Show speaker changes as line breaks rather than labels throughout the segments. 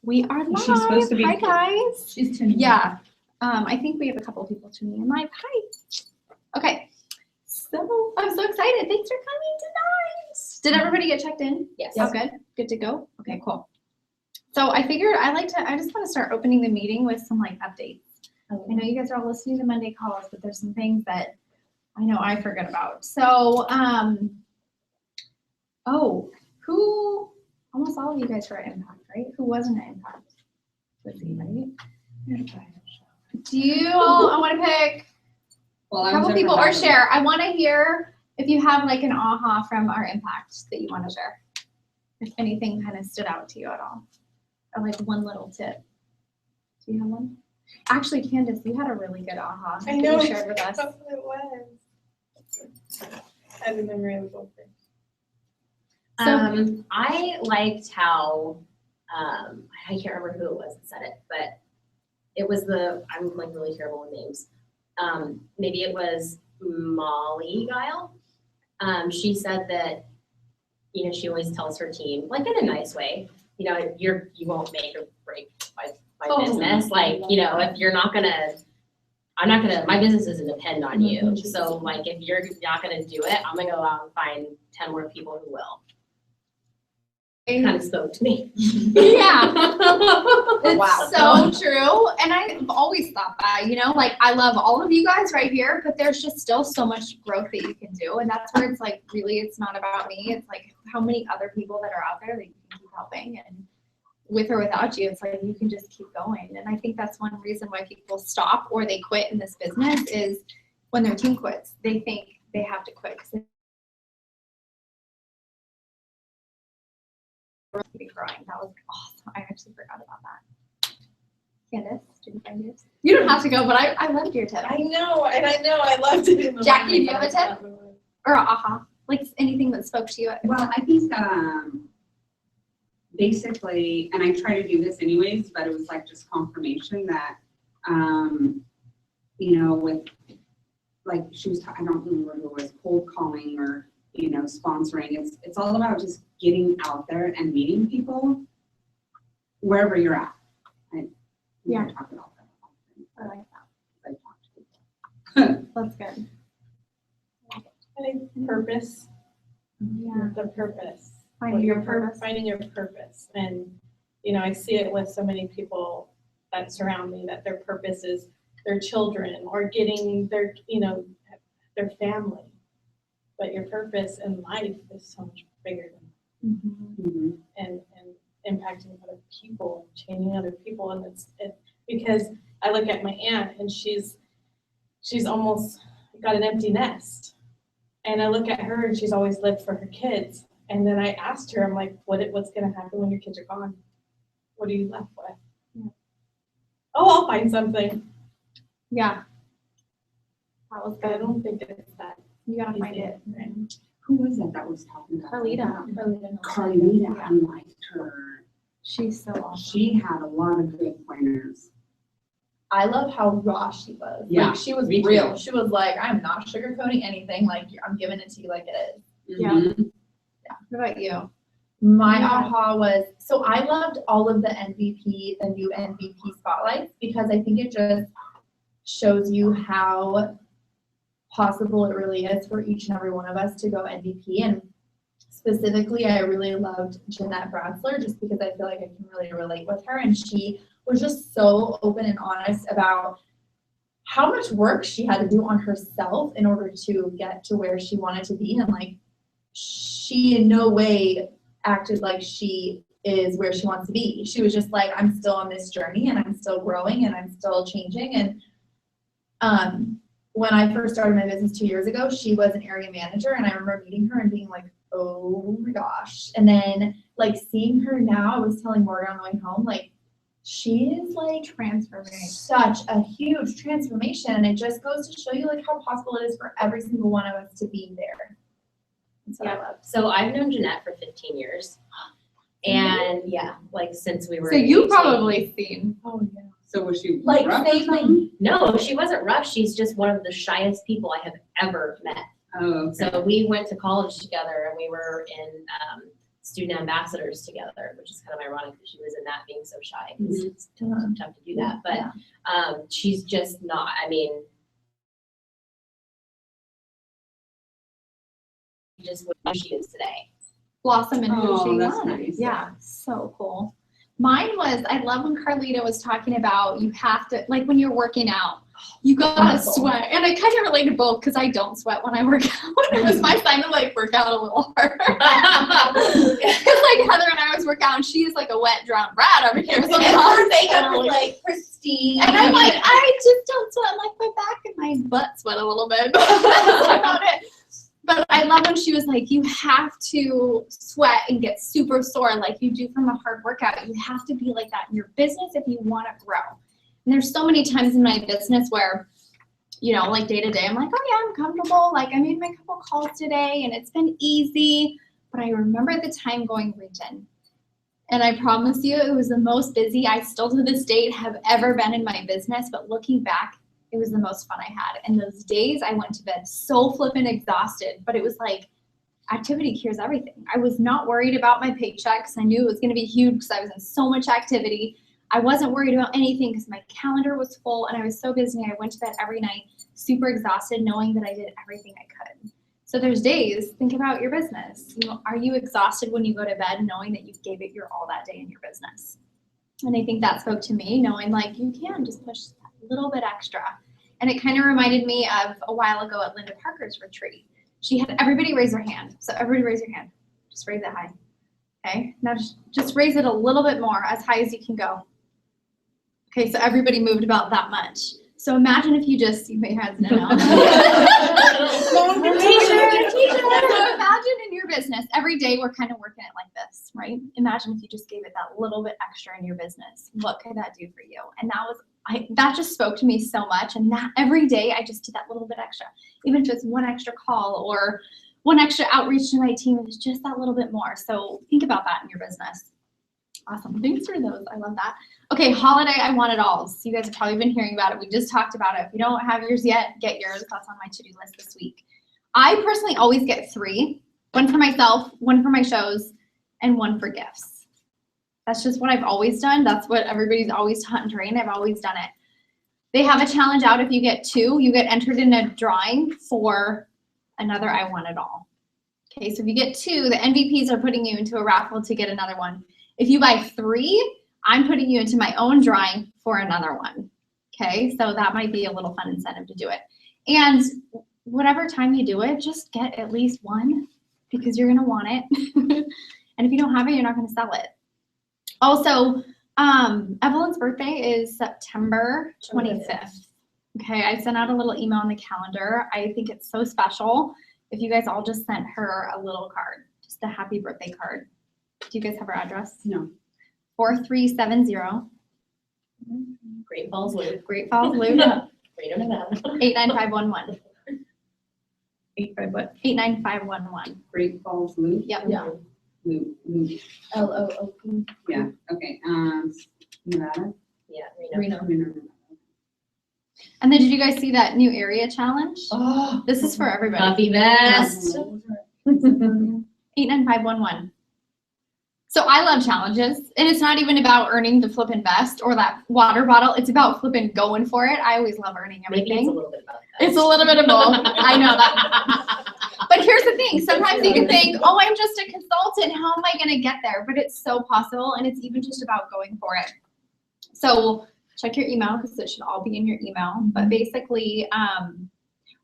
We are live.
She's supposed to be.
Hi guys.
She's tuning in.
Yeah. I think we have a couple people tuning in live. Hi. Okay. So I'm so excited. Thanks for coming tonight. Did everybody get checked in?
Yes.
Oh, good. Good to go. Okay, cool. So I figured I just want to start opening the meeting with some like updates. I know you guys are all listening to Monday calls, but there's some things that I know I forget about. So, almost all of you guys were at Impact, right? Who wasn't at Impact? Lizzie, right? Do you all, I want to pick a couple people or share. I want to hear if you have like an aha from our Impact that you want to share. If anything kind of stood out to you at all. Or like one little tip. Do you have one? Actually, Candace, you had a really good aha that you shared with us.
That's what it was. I had a memory of both things.
I liked how, I can't remember who it was that said it, but it was I'm like really terrible with names. Maybe it was Molly Guile. She said that, you know, she always tells her team, like in a nice way, you know, you won't make or break my business. Like, you know, if you're not gonna, my business doesn't depend on you. So like, if you're not gonna do it, I'm gonna go out and find 10 more people who will. It kind of spoke to me.
Yeah. It's so true. And I've always thought that, you know, like I love all of you guys right here, but there's just still so much growth that you can do. And that's where it's like, really, it's not about me. It's like how many other people that are out there that you can keep helping. And with or without you, it's like you can just keep going. And I think that's one reason why people stop or they quit in this business is when their team quits, they think they have to quit because be growing. That was awesome. I actually forgot about that. Candace, did you find yours? You don't have to go, but I loved your tip.
I know. I loved it. In the
Jackie, do you have a tip? Or aha? Like anything that spoke to you?
Well, I think basically, and I try to do this anyways, but it was like just confirmation that, you know, with like she was, I don't remember who it was, cold calling or, you know, sponsoring. It's all about just getting out there and meeting people wherever you're at.
Yeah.
Talk about that.
I like that.
I talk to people.
That's good.
I think purpose.
Yeah.
The purpose.
Finding your purpose.
Finding your purpose. And, you know, I see it with so many people that surround me that their purpose is their children or getting their, you know, their family. But your purpose in life is so much bigger than that.
Mm-hmm.
And impacting other people, changing other people. And it's because I look at my aunt and she's almost got an empty nest. And I look at her and she's always lived for her kids. And then I asked her, I'm like, what's going to happen when your kids are gone? What are you left with? Yeah. Oh, I'll find something.
Yeah. That was
But I
good.
don't think it's that.
You gotta find
easy.
it. Right?
Who was that was talking about
Carlita.
Carlita, I liked her.
She's so awesome.
She had a lot of good pointers.
I love how raw she was.
Yeah,
Like she was
me too.
real. She was like, I'm not sugarcoating anything. Like I'm giving it to you like it is.
Yeah.
Mhm.
What about you?
My
Yeah.
aha was, so I loved all of the new MVP spotlights because I think it just shows you how possible it really is for each and every one of us to go MVP. And specifically, I really loved Jeanette Bratzler just because I feel like I can really relate with her. And she was just so open and honest about how much work she had to do on herself in order to get to where she wanted to be. And like, she in no way acted like she is where she wants to be. She was just like, I'm still on this journey and I'm still growing and I'm still changing. And when I first started my business 2 years ago, she was an area manager and I remember meeting her and being like, oh my gosh. And then like seeing her now, I was telling Morgan on the way home, like she is like
Transforming.
such a huge transformation. And it just goes to show you like how possible it is for every single one of us to be there. That's what I love.
So I've known Jeanette for 15 years. And yeah, like since we were.
So you've
18.
probably seen.
Oh yeah.
So was she
Like
rough or
same
something?
thing.
No, she wasn't rough. She's just one of the shyest people I have ever met.
Oh, okay.
So we went to college together and we were in student ambassadors together, which is kind of ironic that she was in that being so shy. 'Cause it's tough to do that, but she's just not. I mean, just what she is today.
Blossom and who she
Oh, that's
was.
nice.
Yeah, so cool. Mine was, I love when Carlita was talking about you have to, like when you're working out, you gotta sweat. And I kind of relate to both because I don't sweat when I work out. It was my sign to like work out a little harder. Because like Heather and I always work out and she is like a wet drowned rat over here. So
Her makeup is like pristine.
and I'm like, I just don't sweat. Like my back and my butt sweat a little bit. That's about it. But I love when she was like, you have to sweat and get super sore like you do from a hard workout. You have to be like that in your business if you want to grow. And there's so many times in my business where, you know, like day to day, I'm like, oh yeah, I'm comfortable. Like I made my couple calls today and it's been easy. But I remember the time going region. And I promise you, it was the most busy I still to this date have ever been in my business. But looking back, it was the most fun I had. And those days I went to bed so flippin' exhausted, but it was like activity cures everything. I was not worried about my paychecks. I knew it was going to be huge because I was in so much activity. I wasn't worried about anything because my calendar was full and I was so busy. I went to bed every night super exhausted knowing that I did everything I could. So there's days, think about your business. You know, are you exhausted when you go to bed knowing that you gave it your all that day in your business? And I think that spoke to me, knowing like you can just push a little bit extra. And it kind of reminded me of a while ago at Linda Parker's retreat. She had everybody raise their hand. So everybody raise your hand. Just raise it high. Okay, now just raise it a little bit more, as high as you can go. Okay, so everybody moved about that much. So imagine if you just, you may have no. So imagine in your business, every day we're kind of working it like this, right? Imagine if you just gave it that little bit extra in your business. What could that do for you? And that just spoke to me so much. And that every day I just did that little bit extra, even if it's one extra call or one extra outreach to my team, it was just that little bit more. So think about that in your business. Awesome. Thanks for those. I love that. Okay, holiday, I want it all. So you guys have probably been hearing about it. We just talked about it. If you don't have yours yet, get yours. That's on my to-do list this week. I personally always get 3. One for myself, one for my shows, and one for gifts. That's just what I've always done. That's what everybody's always taught and trained. I've always done it. They have a challenge out. If you get 2, you get entered in a drawing for another I Want It All. Okay, so if you get 2, the MVPs are putting you into a raffle to get another one. If you buy 3, I'm putting you into my own drawing for another one. Okay, so that might be a little fun incentive to do it. And whatever time you do it, just get at least 1 because you're gonna want it. And if you don't have it, you're not gonna sell it. Also, Evelyn's birthday is September 25th. Okay, I sent out a little email on the calendar. I think it's so special if you guys all just sent her a little card, just a happy birthday card. Do you guys have her address?
No.
4370
Great Falls Loop.
Great Falls Loop,
Freedom Nevada.
89511.
89511.
Great Falls Loop.
Yep.
Yeah.
Loop.
LOOP.
Yeah. Okay. Nevada.
Yeah, Reno.
Reno.
And then did you guys see that new area challenge?
Oh.
This is for everybody.
Coffee vest.
89511. So I love challenges, and it's not even about earning the flippin' vest or that water bottle. It's about flippin' going for it. I always love earning
Maybe
everything.
it's a little bit about that.
It's a little bit of both. I know that. But here's the thing. Sometimes you can think, oh, I'm just a consultant. How am I going to get there? But it's so possible, and it's even just about going for it. So check your email because it should all be in your email. But basically,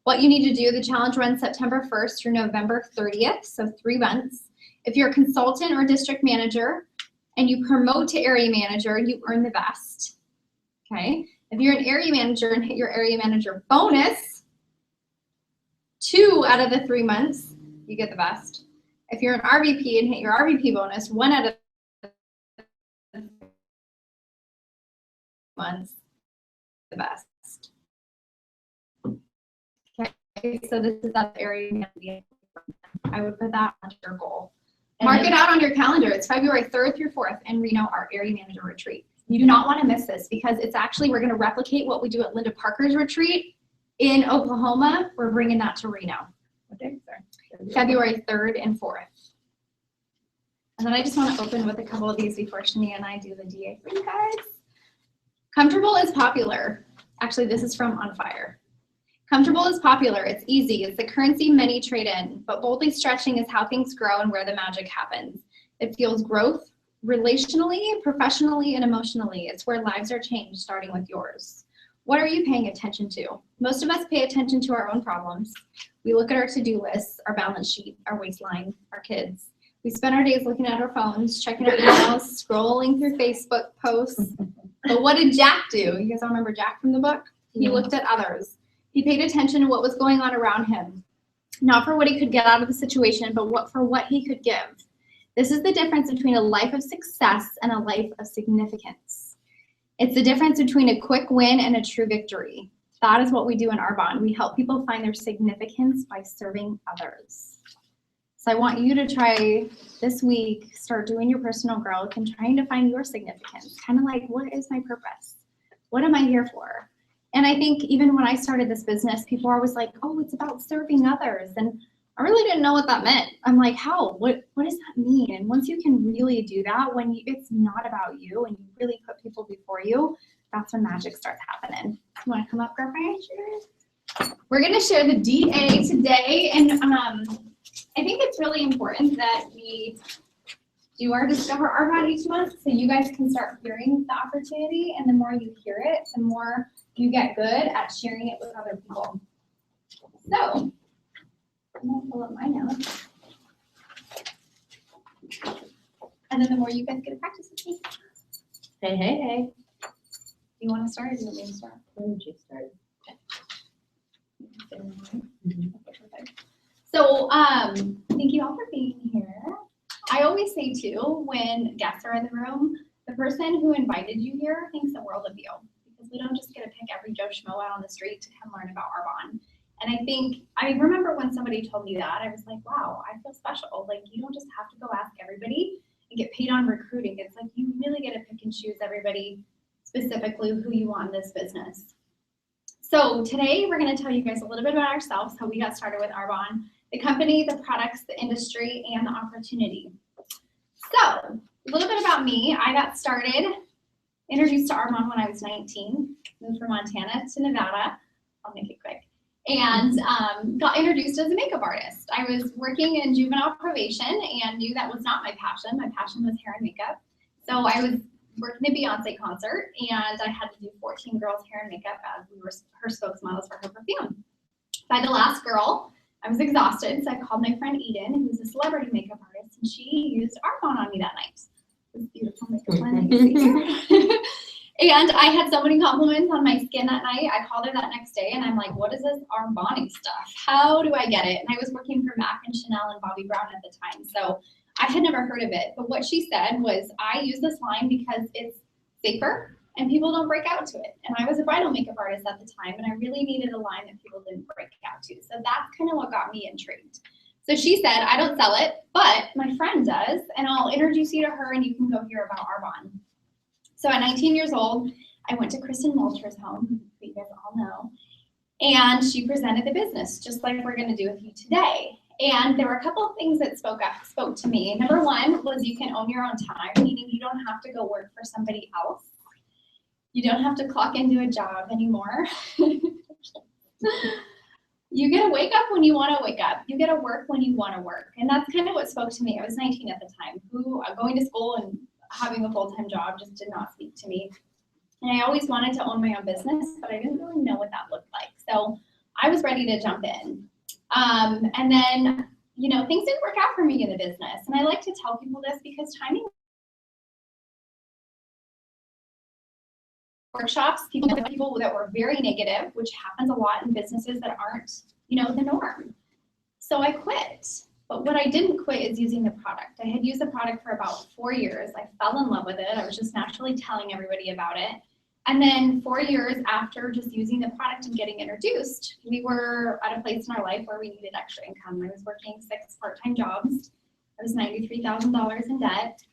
what you need to do, the challenge runs September 1st through November 30th, so 3 months. If you're a consultant or district manager and you promote to area manager, you earn the vest. Okay? If you're an area manager and hit your area manager bonus, 2 out of the 3 months, you get the vest. If you're an RVP and hit your RVP bonus, 1 out of the months, the best. Okay, so this is that area manager. I would put that on your goal. Mark it out on your calendar. It's February 3rd through 4th in Reno, our area manager retreat. You do not want to miss this because it's actually, we're going to replicate what we do at Linda Parker's retreat in Oklahoma. We're bringing that to Reno.
What day? Sorry.
February 3rd and 4th. And then I just want to open with a couple of these before Shania and I do the DA for you guys. Comfortable is popular. Actually, this is from On Fire. Comfortable is popular. It's easy. It's the currency many trade in. But boldly stretching is how things grow and where the magic happens. It fuels growth relationally, professionally, and emotionally. It's where lives are changed, starting with yours. What are you paying attention to? Most of us pay attention to our own problems. We look at our to-do lists, our balance sheet, our waistline, our kids. We spend our days looking at our phones, checking our emails, scrolling through Facebook posts. But what did Jack do? You guys all remember Jack from the book? He looked at others. He paid attention to what was going on around him. Not for what he could get out of the situation, but for what he could give. This is the difference between a life of success and a life of significance. It's the difference between a quick win and a true victory. That is what we do in Arbonne. We help people find their significance by serving others. So I want you to try this week, start doing your personal growth and trying to find your significance. Kind of like, what is my purpose? What am I here for? And I think even when I started this business, people are always like, oh, it's about serving others. And I really didn't know what that meant. I'm like, how? What does that mean? And once you can really do that, when it's not about you and you really put people before you, that's when magic starts happening. You want to come up, girlfriend? We're going to share the DA today. And I think it's really important that we do our Discover Arbonne each month so you guys can start hearing the opportunity. And the more you hear it, the more you get good at sharing it with other people. So, I'm going to pull up my notes. And then the more you guys get to practice with me.
Hey.
Do you want to start or do you want me to start?
When did you start?
Okay, perfect. So, thank you all for being here. I always say too, when guests are in the room, the person who invited you here thinks the world of you, because we don't just get to pick every Joe Schmo out on the street to come learn about Arbonne. And I remember when somebody told me that, I was like, wow, I feel special. Like, you don't just have to go ask everybody and get paid on recruiting. It's like, you really get to pick and choose everybody specifically who you want in this business. So today we're going to tell you guys a little bit about ourselves, how we got started with Arbonne, the company, the products, the industry, and the opportunity. So a little bit about me. I got started, introduced to Arbonne when I was 19, moved from Montana to Nevada. I'll make it quick. And got introduced as a makeup artist. I was working in juvenile probation and knew that was not my passion. My passion was hair and makeup. So I was working a Beyonce concert and I had to do 14 girls' hair and makeup as we were her spokesmodels for her perfume. By the last girl, I was exhausted, so I called my friend Eden, who's a celebrity makeup artist, and she used Arbonne on me that night. It was beautiful makeup line that you see here. And I had so many compliments on my skin that night. I called her that next day and I'm like, what is this Arbonne stuff? How do I get it? And I was working for MAC and Chanel and Bobbi Brown at the time. So I had never heard of it. But what she said was, I use this line because it's safer and people don't break out to it. And I was a bridal makeup artist at the time and I really needed a line that people didn't break out to. So that's kind of what got me intrigued. So she said, I don't sell it, but my friend does. And I'll introduce you to her and you can go hear about Arbonne. So at 19 years old, I went to Kristen Walter's home, who you guys all know, and she presented the business, just like we're going to do with you today. And there were a couple of things that spoke to me. Number one was you can own your own time, meaning you don't have to go work for somebody else. You don't have to clock into a job anymore. You get to wake up when you want to wake up. You get to work when you want to work. And that's kind of what spoke to me. I was 19 at the time, going to school and having a full-time job just did not speak to me. And I always wanted to own my own business, but I didn't really know what that looked like. So I was ready to jump in. And then, things didn't work out for me in the business. And I like to tell people this because timing workshops, people that were very negative, which happens a lot in businesses that aren't, the norm. So I quit. But what I didn't quit is using the product. I had used the product for about 4 years. I fell in love with it. I was just naturally telling everybody about it. And then 4 years after just using the product and getting introduced, we were at a place in our life where we needed extra income. I was working 6 part-time jobs. I was $93,000 in debt.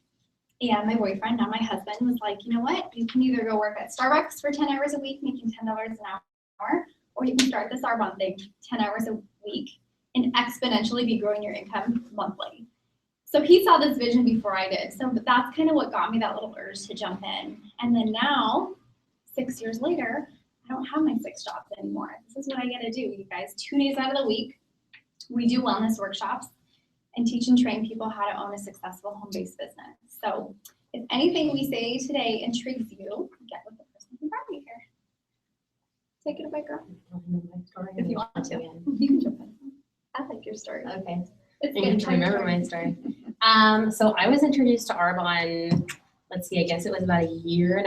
And my boyfriend, now my husband, was like, you know what? You can either go work at Starbucks for 10 hours a week, making $10 an hour, or you can start this Arbonne thing 10 hours a week and exponentially be growing your income monthly.
So he saw this vision before I did. So but that's kind of what got me that little urge to jump in. And then now, 6 years later, I don't have my 6 jobs anymore. This is what I get to do, you guys. 2 days out of the week, we do wellness workshops and teach and train people how to own a successful home-based business. So if anything we say today intrigues you, get with the person who brought me here. Take it away, girl. If you want to. You can jump in. I like your story.
Okay.
It's
I need to remember my story. So I was introduced to Arbonne, let's see, I guess it was about 1.5 years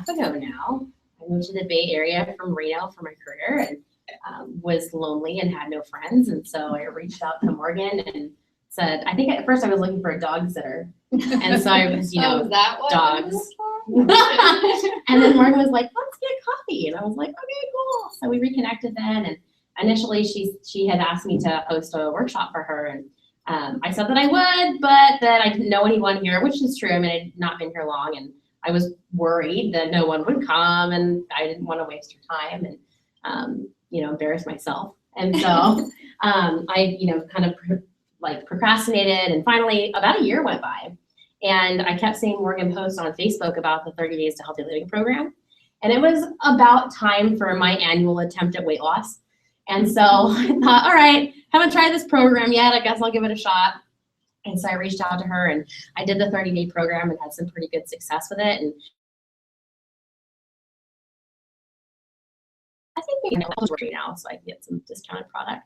ago now. I moved to the Bay Area from Reno for my career and was lonely and had no friends. And so I reached out to Morgan and said, I think at first I was looking for a dog sitter. And so I was,
is that what
dogs. And then Morgan was like, let's get coffee. And I was like, okay, cool. So we reconnected then. And initially she had asked me to host a workshop for her. And I said that I would, but that I didn't know anyone here, which is true. I mean, I had not been here long and I was worried that no one would come and I didn't want to waste your time and, embarrass myself. And so I, kind of procrastinated and finally about 1 year went by and I kept seeing Morgan post on Facebook about the 30 Days to Healthy Living program. And it was about time for my annual attempt at weight loss. And so I thought, all right, haven't tried this program yet. I guess I'll give it a shot. And so I reached out to her and I did the 30-day program and had some pretty good success with it. And I think maybe I was working now, so I could get some discounted product.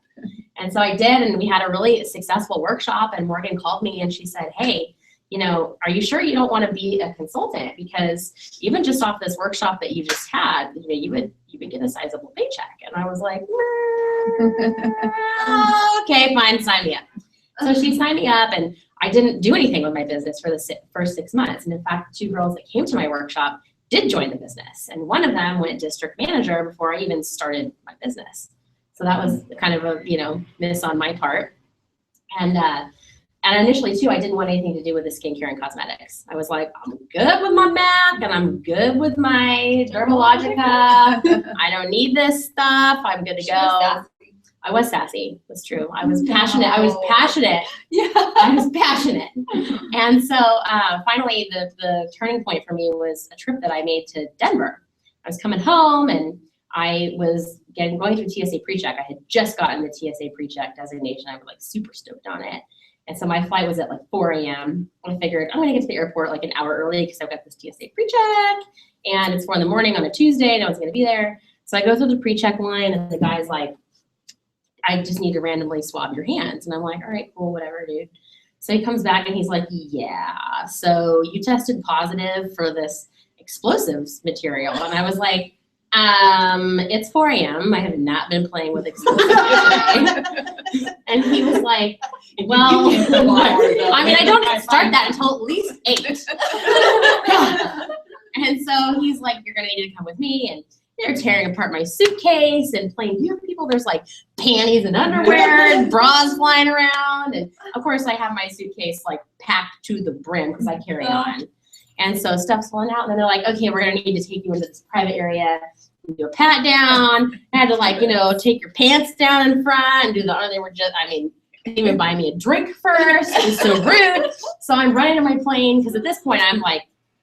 And so I did, and we had a really successful workshop. And Morgan called me and she said, hey, are you sure you don't want to be a consultant? Because even just off this workshop that you just had, you would get a sizable paycheck. And I was like, okay, fine, sign me up. So she signed me up, and I didn't do anything with my business for the first 6 months. And in fact, 2 girls that came to my workshop did join the business. And one of them went district manager before I even started my business. So that was kind of a, miss on my part. And initially too, I didn't want anything to do with the skincare and cosmetics. I was like, I'm good with my MAC and I'm good with my Dermalogica. I don't need this stuff. I'm good to go. I was sassy. That's true. I was passionate. I was passionate.
Yeah.
I was passionate. And so finally the turning point for me was a trip that I made to Denver. I was coming home and I was going through TSA PreCheck. I had just gotten the TSA PreCheck designation. I was super stoked on it. And so my flight was at 4 a.m. I figured I'm going to get to the airport an hour early because I've got this TSA PreCheck and it's 4 a.m. on a Tuesday. No one's going to be there. So I go through the PreCheck line and the guy's like, I just need to randomly swab your hands. And I'm like, all right, cool, whatever, dude. So he comes back and he's like, yeah, so you tested positive for this explosives material. And I was like, it's 4 a.m. I have not been playing with explosives today. And he was like, well, I mean, I don't start that until at least 8. And so he's like, you're going to need to come with me. And they're tearing apart my suitcase and playing people. There's panties and underwear and bras flying around. And of course I have my suitcase packed to the brim because I carry on. And so stuff's falling out and then they're like, okay, we're going to need to take you into this private area and do a pat down. I had to take your pants down in front and do they were just, didn't even buy me a drink first. It was so rude. So I'm running to my plane because at this point I'm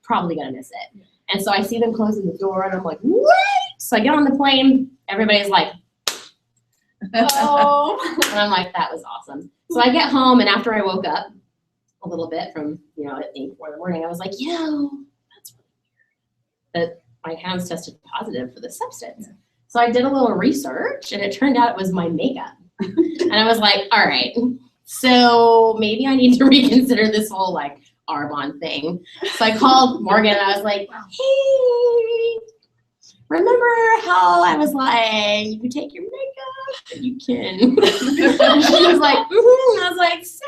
probably going to miss it. And so I see them closing the door and I'm like, what? So I get on the plane, everybody's like, oh. And I'm like, that was awesome. So I get home and after I woke up a little bit from, at 8 in the morning, I was like, that's really weird that my hands tested positive for the substance. So I did a little research and it turned out it was my makeup. And I was like, all right, so maybe I need to reconsider this whole Arbonne thing. So I called Morgan and I was like, hey, remember how I was like, you can take your makeup, but you can. And she was like, mm-hmm. And I was like, so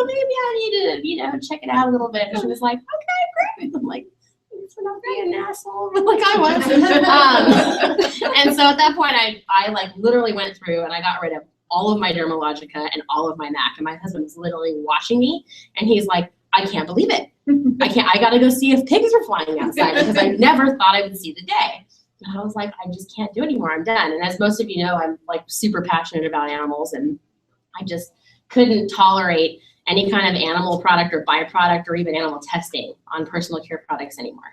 maybe I need to, check it out a little bit. And she was like, okay, great. I'm like, thanks for not being an asshole like I was. And so at that point, I literally went through and I got rid of all of my Dermalogica and all of my MAC. And my husband was literally watching me and he's like, I can't believe it. I got to go see if pigs are flying outside because I never thought I would see the day. And I was like, I just can't do it anymore. I'm done. And as most of you know, I'm super passionate about animals and I just couldn't tolerate any kind of animal product or byproduct or even animal testing on personal care products anymore.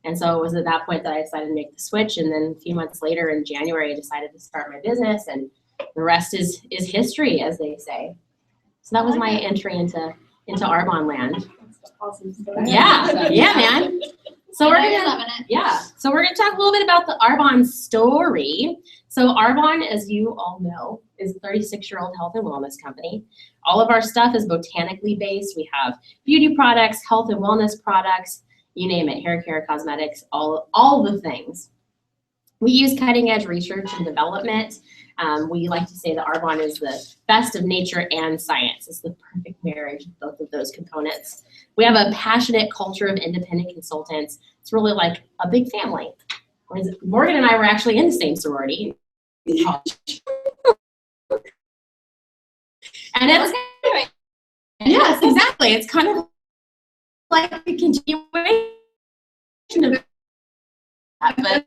And so it was at that point that I decided to make the switch. And then a few months later in January, I decided to start my business, and the rest is history, as they say. So that was my entry into Arbonne land.
That's awesome story.
Yeah, yeah, man. So we're gonna, so we're gonna talk a little bit about the Arbonne story. So Arbonne, as you all know, is a 36-year-old health and wellness company. All of our stuff is botanically based. We have beauty products, health and wellness products, you name it, hair care, cosmetics, all the things. We use cutting edge research and development. We like to say that Arbonne is the best of nature and science. It's the perfect marriage of both of those components. We have a passionate culture of independent consultants. It's really like a big family. Morgan and I were actually in the same sorority in college. And it's, yes, exactly. It's kind of like a continuation of that, but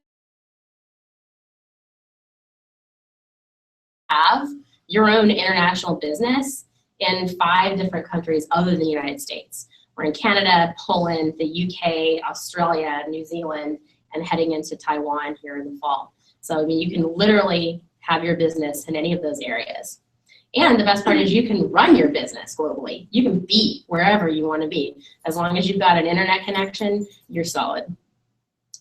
have your own international business in 5 different countries other than the United States. We're in Canada, Poland, the UK, Australia, New Zealand, and heading into Taiwan here in the fall. So I mean, you can literally have your business in any of those areas. And the best part is you can run your business globally. You can be wherever you want to be. As long as you've got an internet connection, you're solid.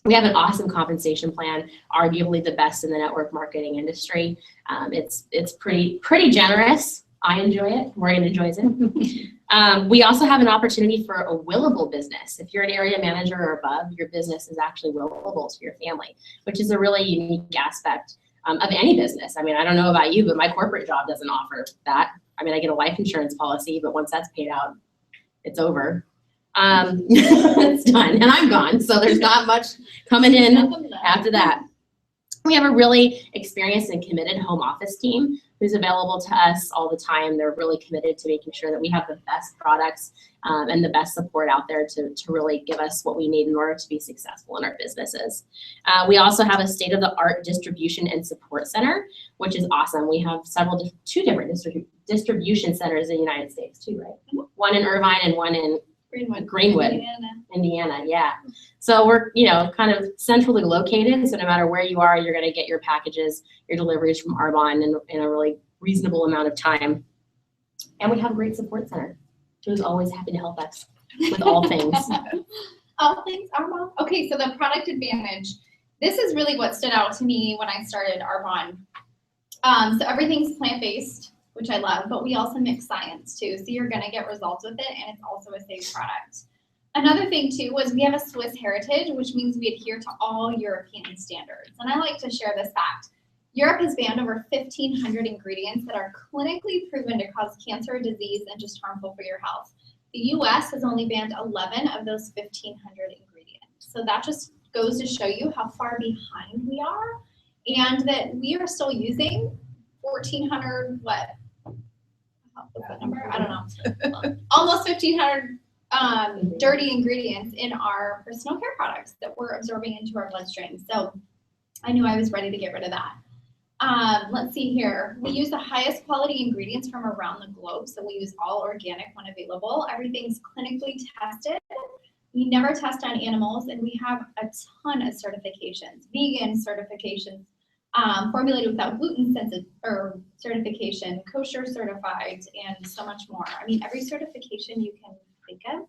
We have an awesome compensation plan, arguably the best in the network marketing industry. It's pretty generous. I enjoy it. Morgan enjoys it. We also have an opportunity for a willable business. If you're an area manager or above, your business is actually willable to your family, which is a really unique aspect of any business. I mean, I don't know about you, but my corporate job doesn't offer that. I mean, I get a life insurance policy, but once that's paid out, it's over. It's done, and I'm gone, so there's not much coming in after that. We have a really experienced and committed home office team who's available to us all the time. They're really committed to making sure that we have the best products and the best support out there to really give us what we need in order to be successful in our businesses. We also have a state-of-the-art distribution and support center, which is awesome. We have two different distribution centers in the United States too, right? One in Irvine and one in Greenwood, Indiana, yeah. So we're, kind of centrally located, so no matter where you are, you're going to get your packages, your deliveries from Arbonne in a really reasonable amount of time. And we have a great support center who's always happy to help us with all things.
All things Arbonne. Okay, so the product advantage. This is really what stood out to me when I started Arbonne. So everything's plant-based, which I love, but we also mix science too. So you're gonna get results with it, and it's also a safe product. Another thing too was we have a Swiss heritage, which means we adhere to all European standards. And I like to share this fact. Europe has banned over 1,500 ingredients that are clinically proven to cause cancer, disease, and just harmful for your health. The US has only banned 11 of those 1,500 ingredients. So that just goes to show you how far behind we are, and that we are still using 1,400, what? What's that number? I don't know. Almost 1,500 dirty ingredients in our personal care products that we're absorbing into our bloodstream. So I knew I was ready to get rid of that. Let's see here. We use the highest quality ingredients from around the globe. So we use all organic when available. Everything's clinically tested. We never test on animals, and we have a ton of certifications, vegan certifications, formulated without gluten certification, kosher certified, and so much more. I mean, every certification you can think of,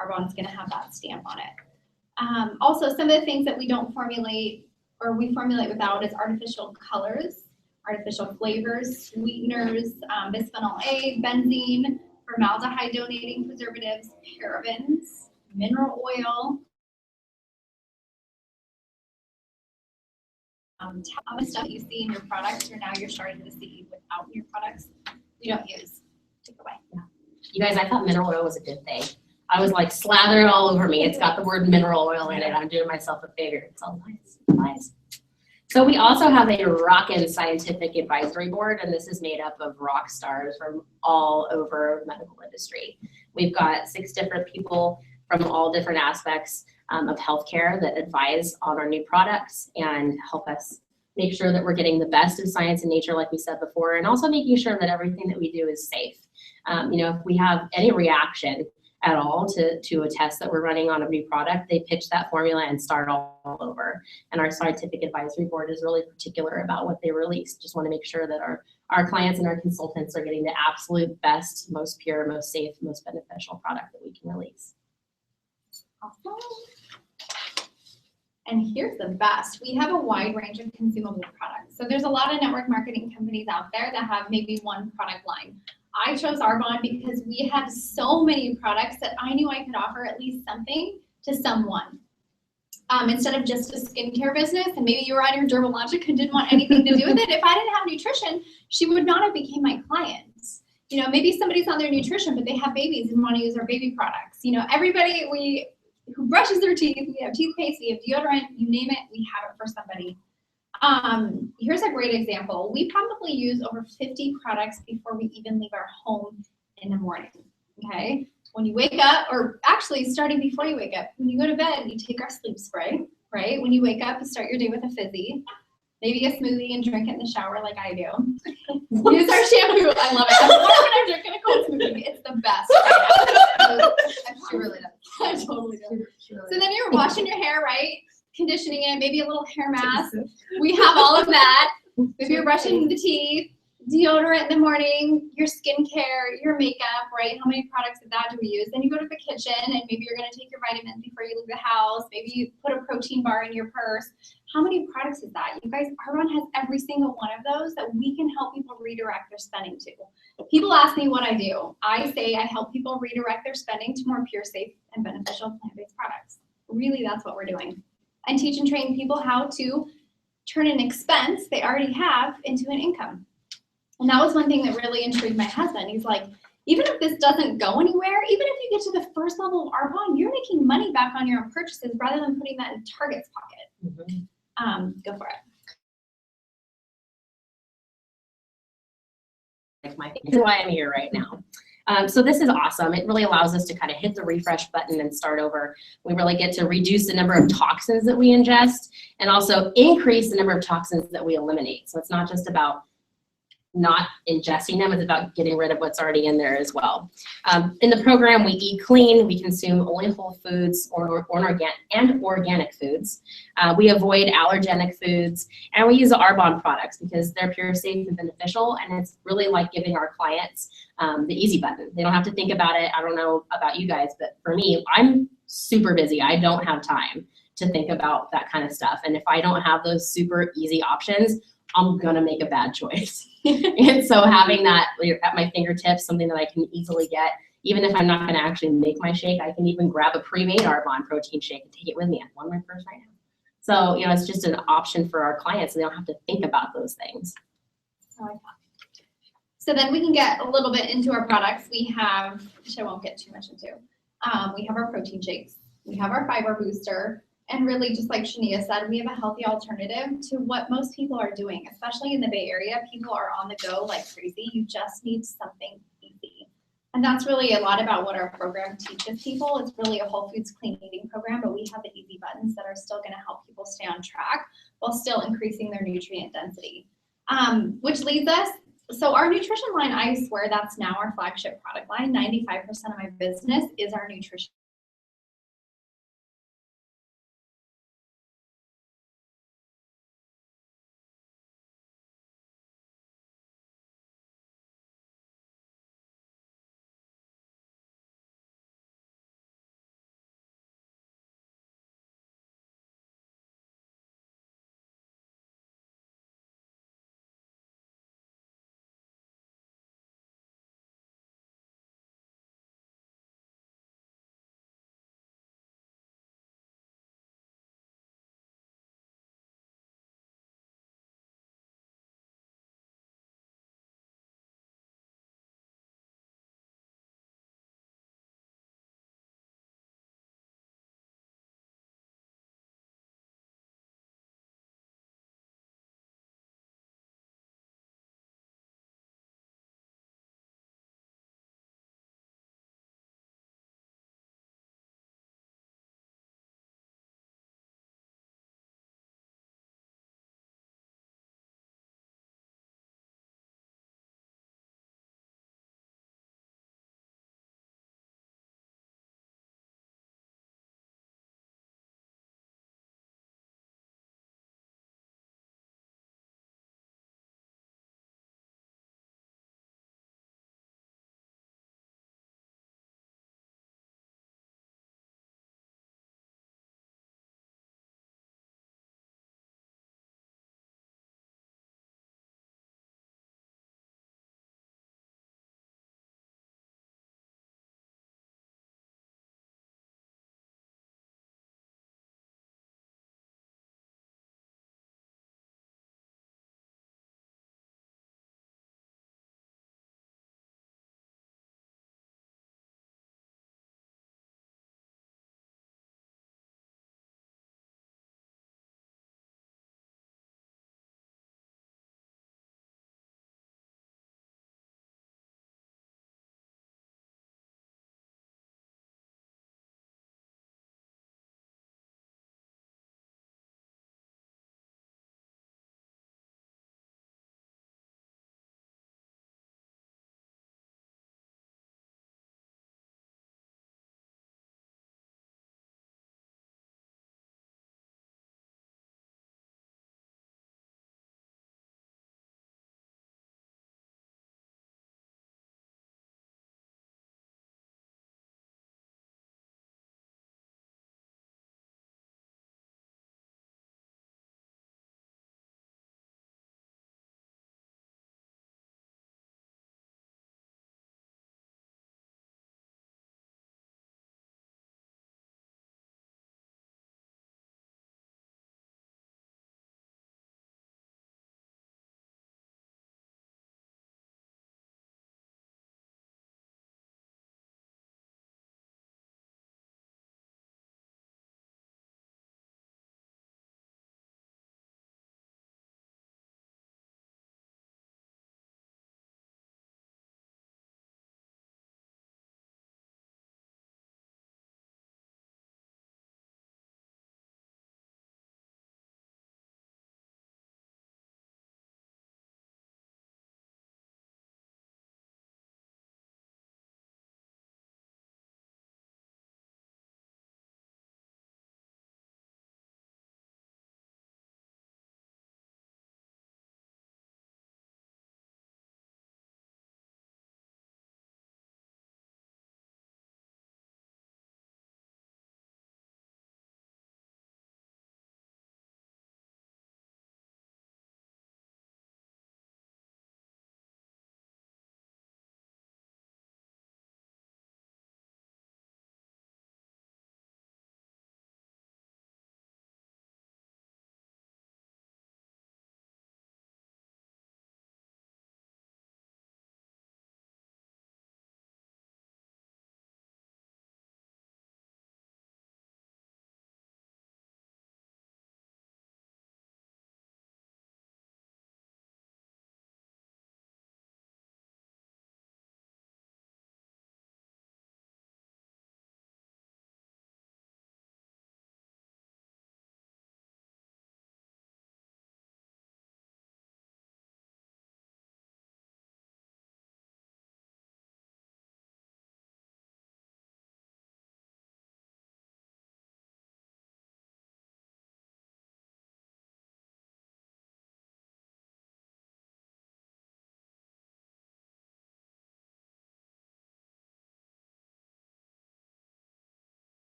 Arbonne's going to have that stamp on it. Also, some of the things that we don't formulate or we formulate without is artificial colors, artificial flavors, sweeteners, bisphenol A, benzene, formaldehyde donating preservatives, parabens, mineral oil, all the stuff you see in your products, or now you're starting to see without your products, we don't use. Take away.
Yeah. You guys, I thought mineral oil was a good thing. I was like, slather it all over me. It's got the word mineral oil in it. I'm doing myself a favor. It's all lies. So we also have a rockin' scientific advisory board, and this is made up of rock stars from all over the medical industry. We've got 6 different people from all different aspects of healthcare that advise on our new products and help us make sure that we're getting the best of science and nature, like we said before, and also making sure that everything that we do is safe. If we have any reaction at all to a test that we're running on a new product, they pitch that formula and start all over. And our scientific advisory board is really particular about what they release. Just want to make sure that our clients and our consultants are getting the absolute best, most pure, most safe, most beneficial product that we can release.
Awesome. And here's the best. We have a wide range of consumable products. So there's a lot of network marketing companies out there that have maybe one product line. I chose Arbonne because we had so many products that I knew I could offer at least something to someone. Instead of just a skincare business, and maybe you were on your Dermalogic and didn't want anything to do with it. If I didn't have nutrition, she would not have became my client. Maybe somebody's on their nutrition, but they have babies and want to use our baby products. Everybody who brushes their teeth, we have toothpaste, we have deodorant, you name it, we have it for somebody. Here's a great example. We probably use over 50 products before we even leave our home in the morning, okay? When you wake up, or actually starting before you wake up, when you go to bed, you take our sleep spray, right? When you wake up, you start your day with a fizzy, maybe a smoothie and drink it in the shower like I do. Use our shampoo, I love it. When I'm drinking a cold smoothie, it's the best.
She really does.
I totally do. So then you're washing your hair, right? Conditioning it, maybe a little hair mask. We have all of that. If you're brushing the teeth, deodorant in the morning, your skincare, your makeup, right? How many products of that do we use? Then you go to the kitchen and maybe you're going to take your vitamins before you leave the house. Maybe you put a protein bar in your purse. How many products is that? You guys, Arbonne has every single one of those that we can help people redirect their spending to. People ask me what I do. I say I help people redirect their spending to more pure, safe, and beneficial plant-based products. Really, that's what we're doing. And teach and train people how to turn an expense they already have into an income. And that was one thing that really intrigued my husband. He's like, even if this doesn't go anywhere, even if you get to the first level of Arbonne, you're making money back on your own purchases rather than putting that in Target's pocket.
Mm-hmm.
Go for it.
This is why I'm here right now. So this is awesome. It really allows us to kind of hit the refresh button and start over. We really get to reduce the number of toxins that we ingest and also increase the number of toxins that we eliminate. So it's not just about not ingesting them, it's about getting rid of what's already in there as well. In the program, we eat clean, we consume only whole foods or organic foods. We avoid allergenic foods, and we use Arbonne products because they're pure, safe, and beneficial, and it's really like giving our clients the easy button. They don't have to think about it. I don't know about you guys, but for me, I'm super busy. I don't have time to think about that kind of stuff, and if I don't have those super easy options, I'm gonna make a bad choice. And so having that at my fingertips, something that I can easily get, even if I'm not gonna actually make my shake, I can even grab a pre-made Arbonne protein shake and take it with me. I have one in my purse right now. So, it's just an option for our clients, so they don't have to think about those things.
I like that. So then we can get a little bit into our products. We have, which I won't get too much into. We have our protein shakes. We have our fiber booster. And really, just like Shania said, we have a healthy alternative to what most people are doing, especially in the Bay Area. People are on the go like crazy. You just need something easy. And that's really a lot about what our program teaches people. It's really a whole foods clean eating program, but we have the easy buttons that are still going to help people stay on track while still increasing their nutrient density. Which leads us, so our nutrition line, I swear that's now our flagship product line. 95% of my business is our nutrition